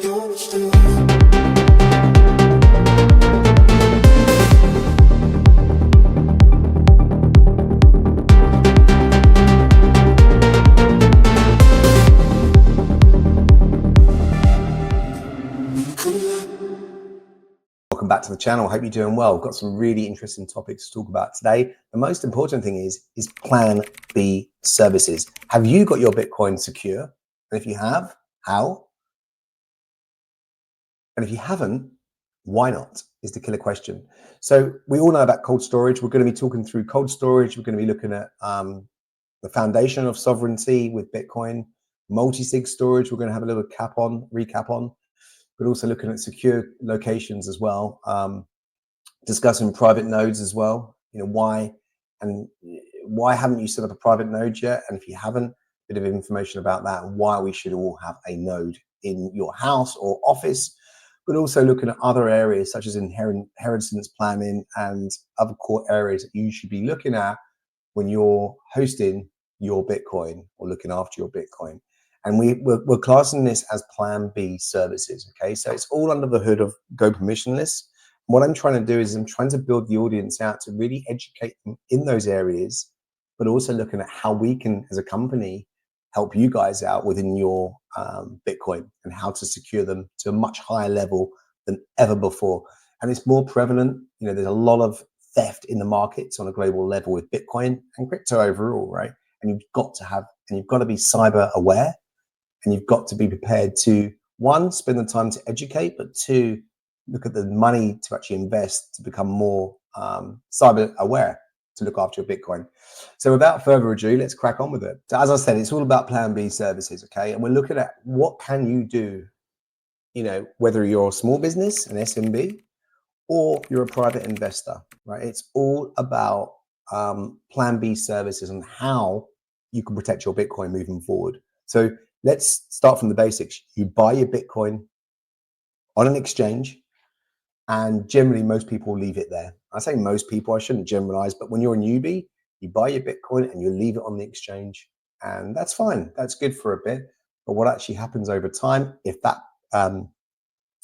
Welcome back to the channel. Hope you're doing well. We've got some really interesting topics to talk about today. The most important thing is Plan B services. Have you got your Bitcoin secure? And if you have, how? And if you haven't, why not? Is the killer question. So we all know about cold storage. We're going to be talking through cold storage. We're going to be looking at the foundation of sovereignty with Bitcoin, multi-sig storage. We're going to have a little recap on, but also looking at secure locations as well. Discussing private nodes as well. You know, why haven't you set up a private node yet? And if you haven't, a bit of information about that and why we should all have a node in your house or office, but also looking at other areas such as inheritance planning and other core areas that you should be looking at when you're hosting your Bitcoin or looking after your Bitcoin. And we're classing this as Plan B services, okay? So it's all under the hood of Go Permissionless. What I'm trying to do is I'm trying to build the audience out to really educate them in those areas, but also looking at how we can, as a company, help you guys out within your Bitcoin and how to secure them to a much higher level than ever before. And it's more prevalent. You know, there's a lot of theft in the markets on a global level with Bitcoin and crypto overall, right? And you've got to be cyber aware. And you've got to be prepared to, one, spend the time to educate, but two, look at the money to actually invest to become more cyber aware to look after your Bitcoin. So without further ado, let's crack on with it. So as I said, it's all about Plan B services, okay? And we're looking at what can you do, you know, whether you're a small business, an SMB, or you're a private investor, right? It's all about Plan B services and how you can protect your Bitcoin moving forward. So let's start from the basics. You buy your Bitcoin on an exchange, and generally most people leave it there. I say most people, I shouldn't generalize, but when you're a newbie, you buy your Bitcoin and you leave it on the exchange, and that's fine. That's good for a bit. But what actually happens over time, if that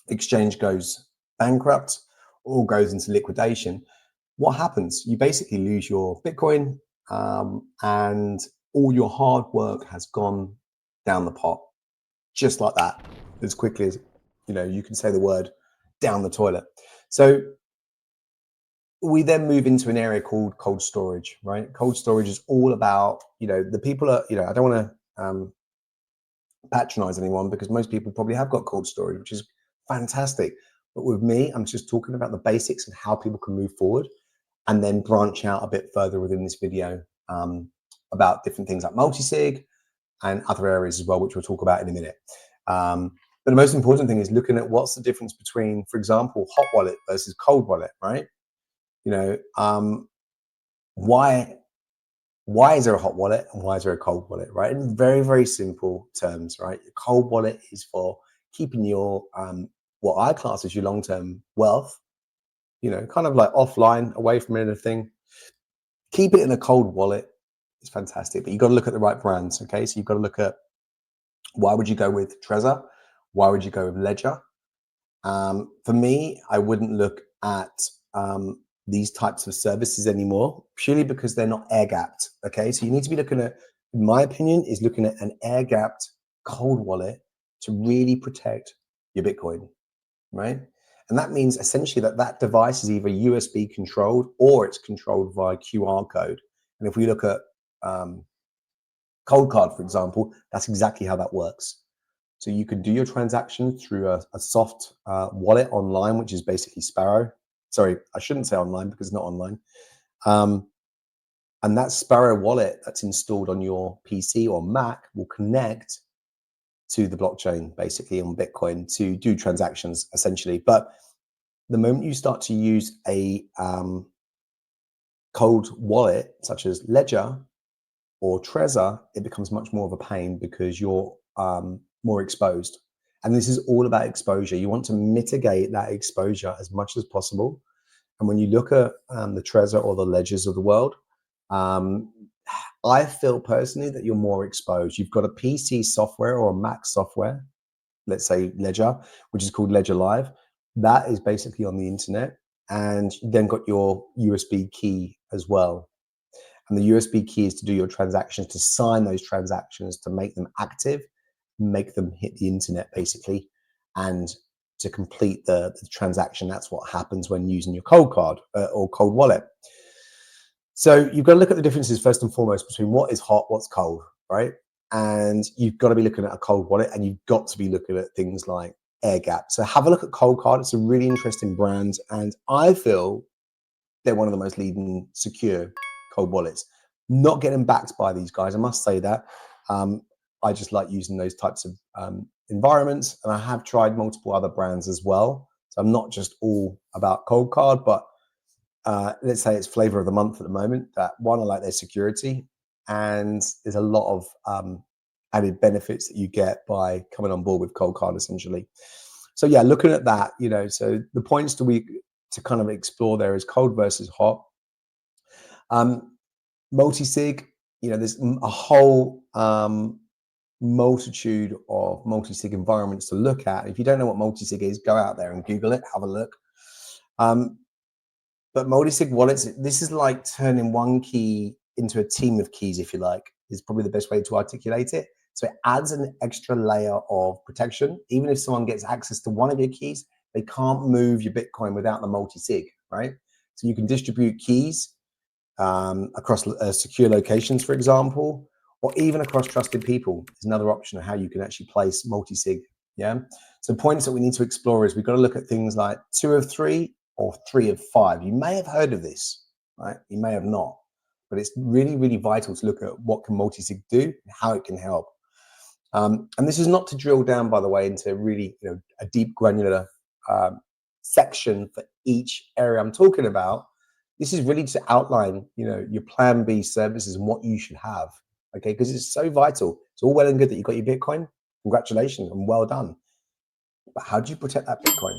exchange goes bankrupt or goes into liquidation, what happens? You basically lose your Bitcoin, and all your hard work has gone down the pot, just like that, as quickly as, you know, you can say the word down the toilet. So we then move into an area called cold storage, right? Cold storage is all about, you know, the people are, you know, I don't want to patronize anyone because most people probably have got cold storage, which is fantastic. But with me, I'm just talking about the basics and how people can move forward and then branch out a bit further within this video about different things like multi-sig and other areas as well, which we'll talk about in a minute. But the most important thing is looking at what's the difference between, for example, hot wallet versus cold wallet, right? You know, why is there a hot wallet and why is there a cold wallet, right? In very, very simple terms, right? The cold wallet is for keeping your, what I class as your long-term wealth, you know, kind of like offline, away from anything. Keep it in a cold wallet. It's fantastic, but you've got to look at the right brands, okay? So you've got to look at, why would you go with Trezor? Why would you go with Ledger? For me, I wouldn't look at these types of services anymore, purely because they're not air-gapped, okay? So you need to be looking at, in my opinion, is looking at an air-gapped cold wallet to really protect your Bitcoin, right? And that means essentially that that device is either USB controlled or it's controlled via QR code. And if we look at Cold Card, for example, that's exactly how that works. So you can do your transactions through a soft wallet online, which is basically Sparrow. Sorry, I shouldn't say online because it's not online. And that Sparrow wallet that's installed on your PC or Mac will connect to the blockchain, basically on Bitcoin, to do transactions essentially. But the moment you start to use a cold wallet, such as Ledger or Trezor, it becomes much more of a pain because you're more exposed. And this is all about exposure. You want to mitigate that exposure as much as possible. And when you look at the Trezor or the Ledgers of the world, I feel personally that you're more exposed. You've got a PC software or a Mac software let's say Ledger, which is called Ledger Live. That is basically on the internet. And you then got your USB key as well. And the USB key is to do your transactions, to sign those transactions, to make them active, make them hit the internet basically, and to complete the transaction. That's what happens when using your cold card or cold wallet. So you've got to look at the differences first and foremost between what is hot, what's cold, right? And you've got to be looking at a cold wallet, and you've got to be looking at things like AirGap. So have a look at Cold Card. It's a really interesting brand, and I feel they're one of the most leading secure cold wallets. Not getting backed by these guys, I must say that. I just like using those types of environments, and I have tried multiple other brands as well. So I'm not just all about Cold Card, but let's say it's flavor of the month at the moment. That one, I like their security, and there's a lot of added benefits that you get by coming on board with Cold Card essentially. So yeah, looking at that, you know, so the points to kind of explore there is cold versus hot. Multi-sig, you know, there's a whole multitude of multi-sig environments to look at. If you don't know what multi-sig is, go out there and Google it, have a look. But multi-sig wallets, this is like turning one key into a team of keys, if you like, is probably the best way to articulate it. So it adds an extra layer of protection. Even if someone gets access to one of your keys, they can't move your Bitcoin without the multi-sig, right? So you can distribute keys across secure locations, for example, or even across trusted people is another option of how you can actually place multi-sig, yeah? So points that we need to explore is we've got to look at things like 2 of 3 or 3 of 5. You may have heard of this, right? You may have not, but it's really, really vital to look at what can multi-sig do and how it can help. And this is not to drill down, by the way, into really, you know, a deep granular section for each area I'm talking about. This is really to outline, you know, your plan B services and what you should have, okay? Because it's so vital. It's all well and good that you got your Bitcoin. Congratulations and well done. But how do you protect that Bitcoin?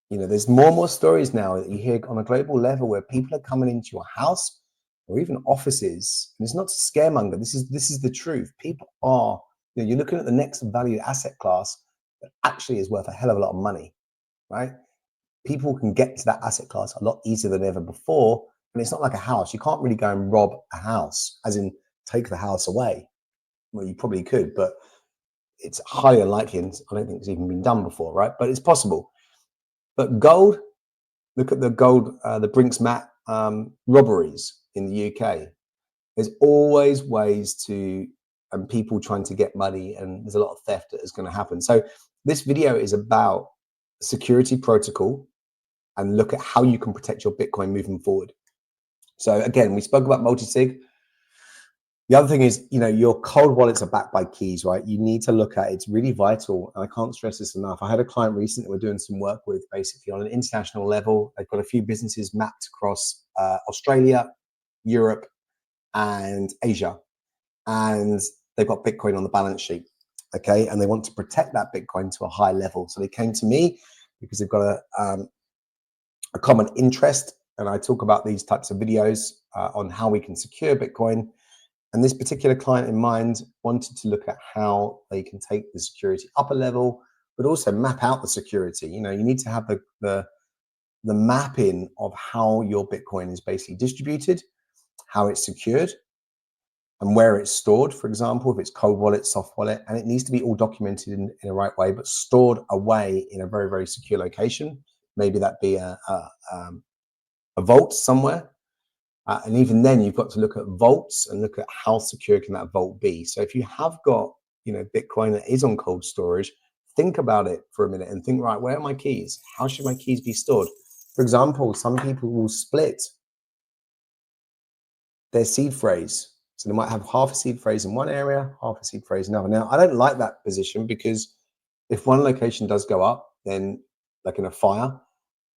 You know, there's more and more stories now that you hear on a global level where people are coming into your house or even offices. And it's not to scaremonger. This is the truth. People are, you know, you're looking at the next valued asset class that actually is worth a hell of a lot of money, right? People can get to that asset class a lot easier than ever before. And it's not like a house. You can't really go and rob a house, as in take the house away. Well, you probably could, but it's highly unlikely. And I don't think it's even been done before, right? But it's possible. But gold, look at the gold, the Brinks-Mat robberies in the UK. There's always ways to, and people trying to get money, and there's a lot of theft that is going to happen. So this video is about security protocol and look at how you can protect your Bitcoin moving forward. So again, we spoke about multi-sig. The other thing is, you know, your cold wallets are backed by keys, right? You need to look at, it's really vital. And I can't stress this enough. I had a client recently we're doing some work with basically on an international level. They've got a few businesses mapped across Australia, Europe, and Asia. And they've got Bitcoin on the balance sheet, okay? And they want to protect that Bitcoin to a high level. So they came to me because they've got a common interest. And I talk about these types of videos on how we can secure Bitcoin. And this particular client in mind wanted to look at how they can take the security up a level, but also map out the security. You know, you need to have the mapping of how your Bitcoin is basically distributed, how it's secured, and where it's stored. For example, if it's cold wallet, soft wallet, and it needs to be all documented in the right way, but stored away in a very, very secure location. Maybe that be a vault somewhere. And even then, you've got to look at vaults and look at how secure can that vault be. So if you have got, you know, Bitcoin that is on cold storage, think about it for a minute and think, right, where are my keys? How should my keys be stored? For example, some people will split their seed phrase. So they might have half a seed phrase in one area, half a seed phrase in another. Now, I don't like that position because if one location does go up, then like in a fire,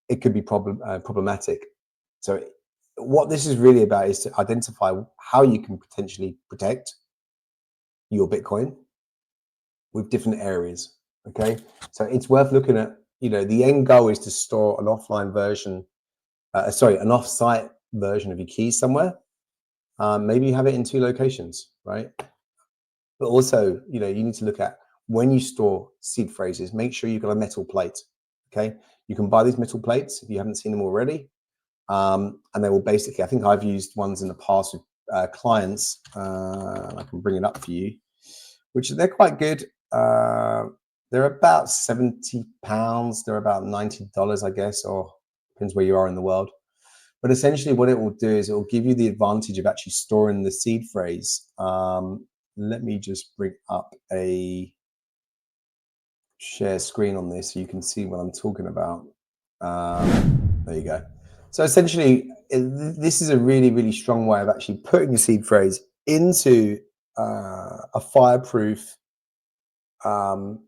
it could be problematic. So what this is really about is to identify how you can potentially protect your Bitcoin with different areas, okay? So it's worth looking at, you know, the end goal is to store an offline version, an offsite version of your keys somewhere. Maybe you have it in 2 locations, right? But also, you know, you need to look at when you store seed phrases, make sure you've got a metal plate. Okay, you can buy these metal plates if you haven't seen them already, and they will basically, I think I've used ones in the past with clients. I can bring it up for you, which they're quite good. They're about £70. They're about $90, I guess, or depends where you are in the world. But essentially what it will do is it will give you the advantage of actually storing the seed phrase. Let me just bring up a share screen on this so you can see what I'm talking about. There you go. So essentially, this is a really, really strong way of actually putting your seed phrase into a fireproof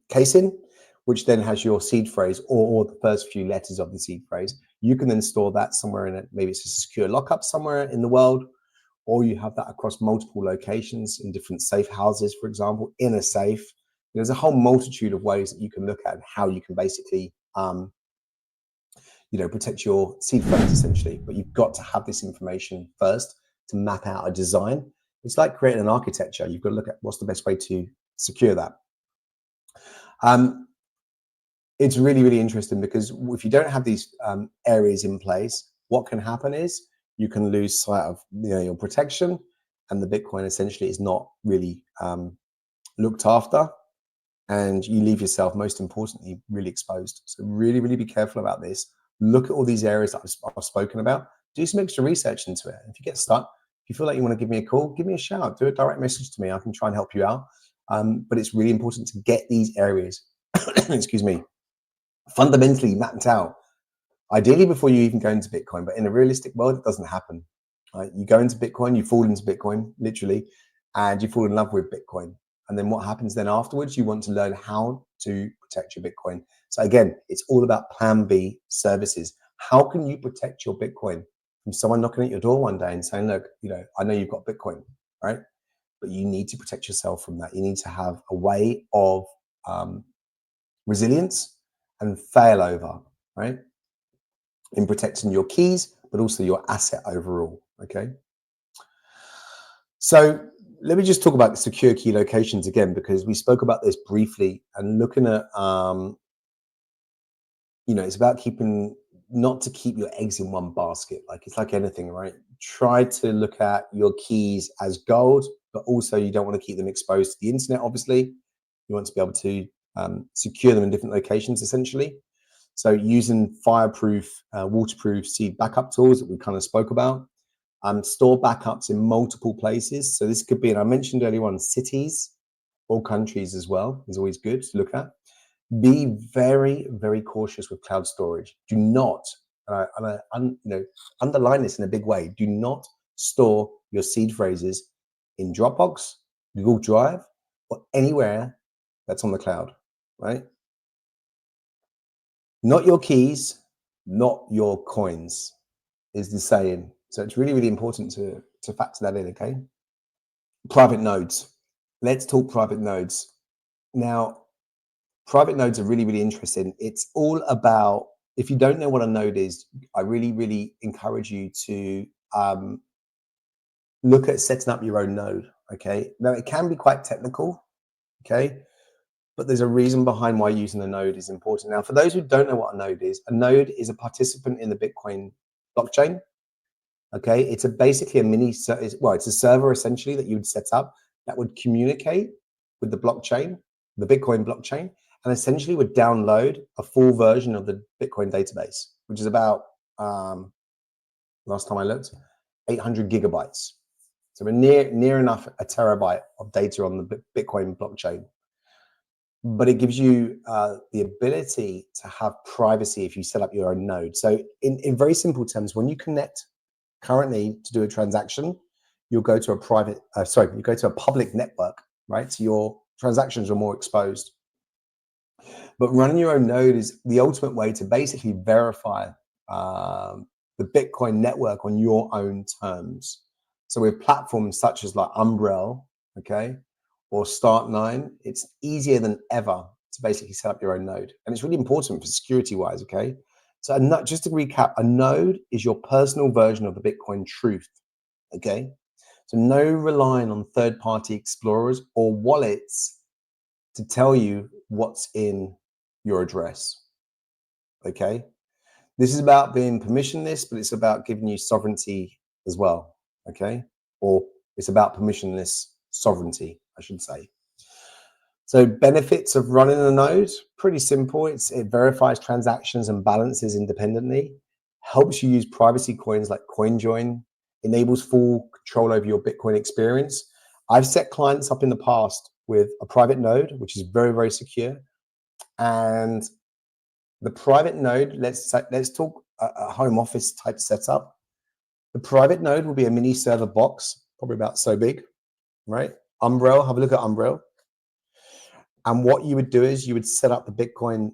casing, which then has your seed phrase or the first few letters of the seed phrase. You can then store that somewhere in it. Maybe it's a secure lockup somewhere in the world, or you have that across multiple locations in different safe houses, for example, in a safe. There's a whole multitude of ways that you can look at how you can basically, protect your seed phrase essentially. But you've got to have this information first to map out a design. It's like creating an architecture. You've got to look at what's the best way to secure that. It's really, really interesting because if you don't have these areas in place, what can happen is you can lose sight of your protection, and the Bitcoin essentially is not really looked after, and you leave yourself, most importantly, really exposed. So really, really be careful about this. Look at all these areas that I've spoken about. Do some extra research into it. If you get stuck, if you feel like you want to give me a call, give me a shout. Do a direct message to me. I can try and help you out. But it's really important to get these areas, excuse me, fundamentally mapped out. Ideally before you even go into Bitcoin, but in a realistic world, it doesn't happen. Right? You go into Bitcoin, you fall into Bitcoin, literally, and you fall in love with Bitcoin. And then what happens then afterwards? You want to learn how to protect your Bitcoin. So again, it's all about plan B services. How can you protect your Bitcoin from someone knocking at your door one day and saying, look, I know you've got Bitcoin, right? But you need to protect yourself from that. You need to have a way of resilience and failover, right? In protecting your keys, but also your asset overall, okay? So let me just talk about the secure key locations again, because we spoke about this briefly, and looking at, it's about not to keep your eggs in one basket. Like it's like anything, right? Try to look at your keys as gold, but also you don't want to keep them exposed to the internet, obviously. You want to be able to secure them in different locations, essentially. So using fireproof, waterproof seed backup tools that we kind of spoke about. Store backups in multiple places. So this could be, and I mentioned earlier on, cities or countries as well is always good to look at. Be very, very cautious with cloud storage. Do not, underline this in a big way, do not store your seed phrases in Dropbox, Google Drive, or anywhere that's on the cloud, right? Not your keys, not your coins is the saying. So it's really, really important to factor that in, okay? Private nodes. Let's talk private nodes. Now, private nodes are really, really interesting. It's all about, if you don't know what a node is, I really, really encourage you to look at setting up your own node, okay? Now, it can be quite technical, okay? But there's a reason behind why using a node is important. Now, for those who don't know what a node is a participant in the Bitcoin blockchain. Okay, it's basically a it's a server essentially that you would set up that would communicate with the blockchain, the Bitcoin blockchain, and essentially would download a full version of the Bitcoin database, which is about, last time I looked, 800 gigabytes. So we're near enough a terabyte of data on the Bitcoin blockchain. But it gives you the ability to have privacy if you set up your own node. So in very simple terms, when you connect currently to do a transaction, you'll go to a public network, right? So your transactions are more exposed. But running your own node is the ultimate way to basically verify the Bitcoin network on your own terms. So with platforms such as like Umbrel, okay, or Start9, it's easier than ever to basically set up your own node. And it's really important for security-wise, okay? So just to recap, a node is your personal version of the Bitcoin truth, okay? So no relying on third-party explorers or wallets to tell you what's in your address. Okay. This is about being permissionless, but it's about giving you sovereignty as well. Okay. Or it's about permissionless sovereignty, I should say. So benefits of running a node, pretty simple. It verifies transactions and balances independently, helps you use privacy coins like CoinJoin, enables full control over your Bitcoin experience. I've set clients up in the past with a private node, which is very, very secure. And the private node, let's talk a home office type setup. The private node will be a mini server box, probably about so big, right? Umbrel, have a look at Umbrel. And what you would do is you would set up the Bitcoin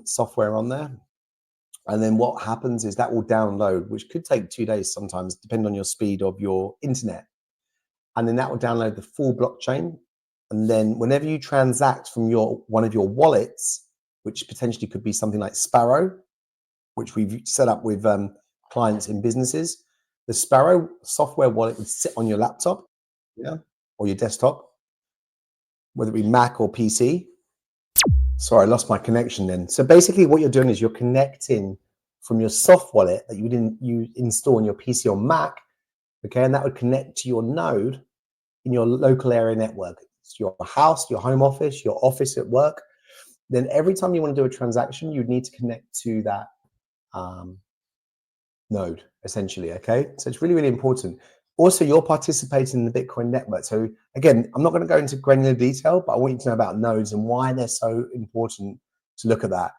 software on there. And then what happens is that will download, which could take 2 days sometimes, depending on your speed of your internet. And then that will download the full blockchain. And then whenever you transact from one of your wallets, which potentially could be something like Sparrow, which we've set up with clients in businesses, the Sparrow software wallet would sit on your laptop, yeah, or your desktop, whether it be Mac or PC. Sorry, I lost my connection then. So basically what you're doing is you're connecting from your soft wallet that you install on your PC or Mac, okay, and that would connect to your node in your local area network. It's your house, your home office, your office at work. Then every time you want to do a transaction, you'd need to connect to that node, essentially, okay? So it's really, really important. Also, you're participating in the Bitcoin network. So again, I'm not going to go into granular detail, but I want you to know about nodes and why they're so important to look at that.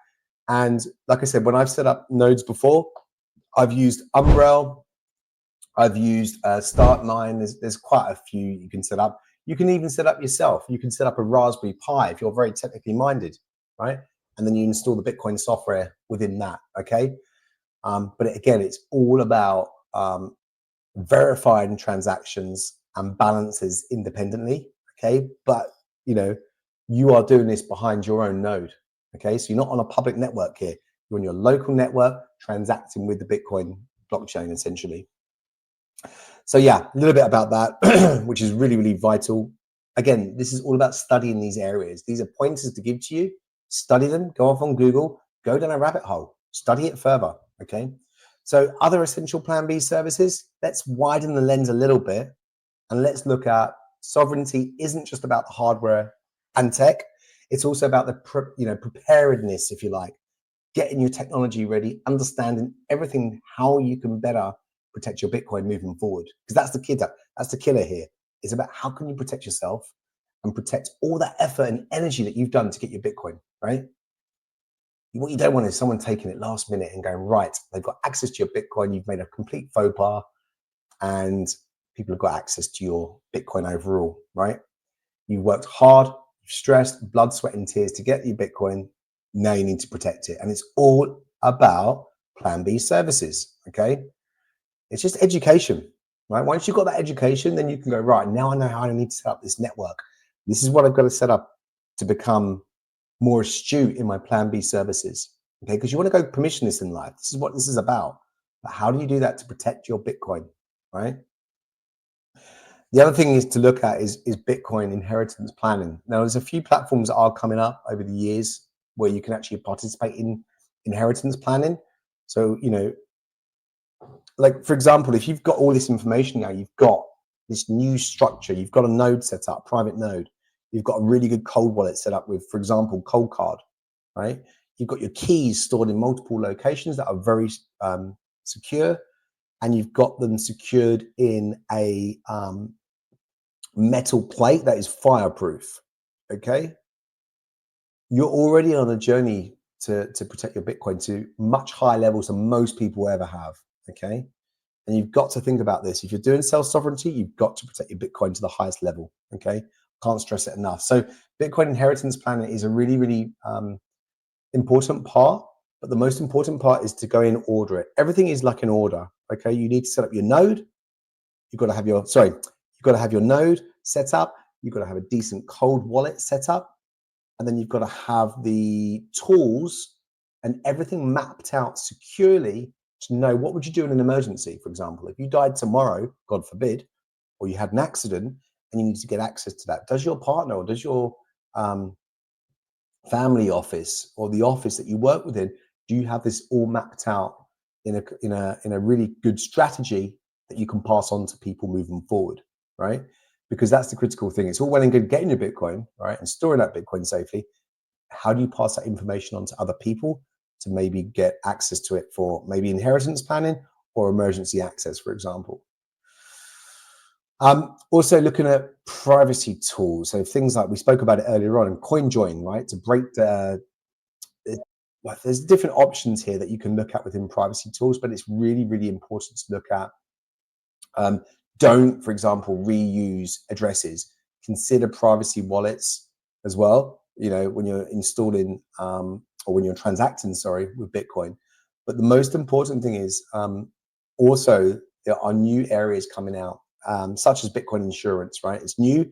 And like I said, when I've set up nodes before, I've used Umbrel, I've used Start9. There's quite a few you can set up. You can even set up yourself. You can set up a Raspberry Pi if you're very technically minded, right? And then you install the Bitcoin software within that, okay? But again, it's all about verifying transactions and balances independently, okay? But, you know, you are doing this behind your own node, okay? So you're not on a public network here. You're on your local network transacting with the Bitcoin blockchain, essentially. So yeah, a little bit about that, which is really, really vital. Again, this is all about studying these areas. These are pointers to give to you. Study them, go off on Google, go down a rabbit hole, study it further, okay? So other essential Plan B services, let's widen the lens a little bit and let's look at sovereignty isn't just about the hardware and tech. It's also about the preparedness, if you like, getting your technology ready, understanding everything, how you can better protect your Bitcoin moving forward. Because that's the killer. That's the killer here. It's about how can you protect yourself and protect all that effort and energy that you've done to get your Bitcoin, right? What you don't want is someone taking it last minute and going, right, they've got access to your Bitcoin, you've made a complete faux pas, and people have got access to your Bitcoin overall, right? You worked hard, you've stressed, blood, sweat, and tears to get your Bitcoin. Now you need to protect it. And it's all about Plan B services, okay? It's just education, right? Once you've got that education, then you can go, right, now I know how I need to set up this network. This is what I've got to set up to become more astute in my Plan B services, okay? Because you want to go permissionless in life. This is what this is about. But how do you do that to protect your Bitcoin, right? The other thing is to look at is Bitcoin inheritance planning. Now, there's a few platforms that are coming up over the years where you can actually participate in inheritance planning. So, you know, like for example, if you've got all this information now, you've got this new structure, you've got a node set up, private node, you've got a really good cold wallet set up with, for example, Coldcard, right? You've got your keys stored in multiple locations that are very secure, and you've got them secured in a metal plate that is fireproof, okay? You're already on a journey to protect your Bitcoin to much higher levels than most people ever have, okay? And you've got to think about this. If you're doing self-sovereignty, you've got to protect your Bitcoin to the highest level, okay? Can't stress it enough. So Bitcoin inheritance planning is a really, really important part, but the most important part is to go in order it. Everything is like an order, okay? You need to set up your node. You've got to have your node set up. You've got to have a decent cold wallet set up. And then you've got to have the tools and everything mapped out securely to know what would you do in an emergency. For example, if you died tomorrow, God forbid, or you had an accident and you need to get access to that, does your partner or does your family office or the office that you work within, do you have this all mapped out in a really good strategy that you can pass on to people moving forward, right? Because that's the critical thing. It's all well and good getting your Bitcoin, right, and storing that Bitcoin safely. How do you pass that information on to other people to maybe get access to it for maybe inheritance planning or emergency access, for example? Also looking at privacy tools. So things like we spoke about it earlier on, and CoinJoin, right? To break there's different options here that you can look at within privacy tools, but it's really, really important to look at. Don't, for example, reuse addresses. Consider privacy wallets as well, you know, when you're installing or when you're transacting, sorry, with Bitcoin. But the most important thing is also there are new areas coming out, such as Bitcoin insurance, right? It's new.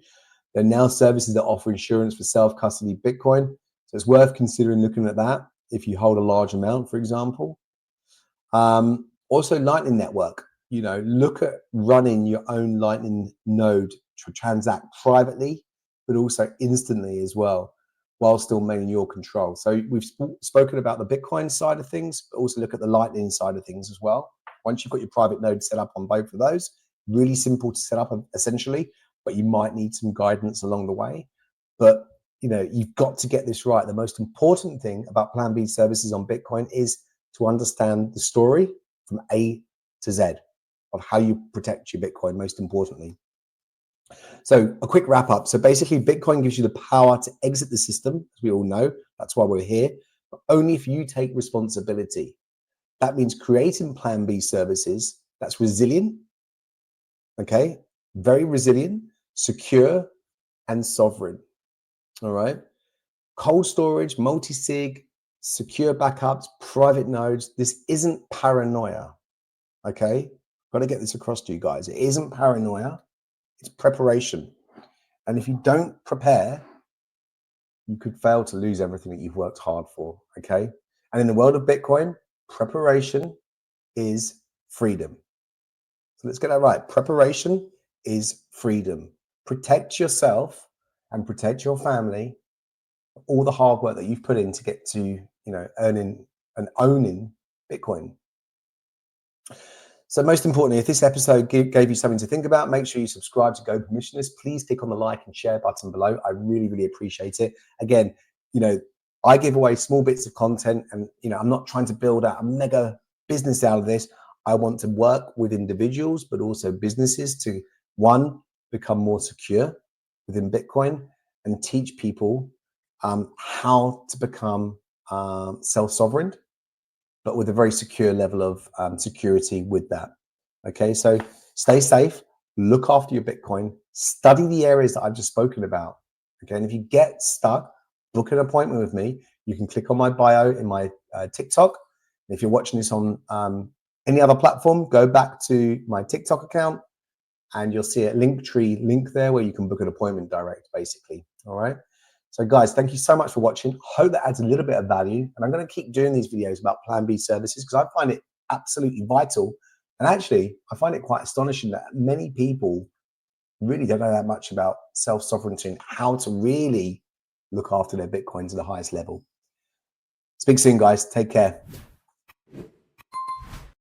There are now services that offer insurance for self-custody Bitcoin. So it's worth considering looking at that if you hold a large amount, for example. Also, Lightning Network. You know, look at running your own Lightning node to transact privately, but also instantly as well, while still maintaining your control. So we've spoken about the Bitcoin side of things, but also look at the Lightning side of things as well. Once you've got your private node set up on both of those, really simple to set up essentially, but you might need some guidance along the way. But you know, you've got to get this right. The most important thing about Plan B services on Bitcoin is to understand the story from A to Z of how you protect your Bitcoin, most importantly. So a quick wrap up. So basically, Bitcoin gives you the power to exit the system, as we all know. That's why we're here, but only if you take responsibility. That means creating Plan B services that's resilient, okay? Very resilient, secure, and sovereign, all right? Cold storage, multi-sig, secure backups, private nodes. This isn't paranoia, okay? Got to get this across to you guys. It isn't paranoia, it's preparation. And if you don't prepare, you could fail to lose everything that you've worked hard for, okay? And in the world of Bitcoin, preparation is freedom. So let's get that right. Preparation is freedom. Protect yourself and protect your family, all the hard work that you've put in to get to, you know, earning and owning Bitcoin. So most importantly, if this episode gave you something to think about, make sure you subscribe to Go Permissionless. Please click on the like and share button below. I really, really appreciate it. Again, you know, I give away small bits of content and, you know, I'm not trying to build out a mega business out of this. I want to work with individuals, but also businesses to, one, become more secure within Bitcoin and teach people how to become self-sovereign, but with a very secure level of security with that. Okay, so stay safe, look after your Bitcoin, study the areas that I've just spoken about. Okay, and if you get stuck, book an appointment with me. You can click on my bio in my TikTok. And if you're watching this on any other platform, go back to my TikTok account and you'll see a Linktree link there where you can book an appointment direct, basically. All right. So guys, thank you so much for watching. Hope that adds a little bit of value. And I'm going to keep doing these videos about Plan B services because I find it absolutely vital. And actually, I find it quite astonishing that many people really don't know that much about self-sovereignty and how to really look after their Bitcoin to the highest level. Speak soon, guys. Take care.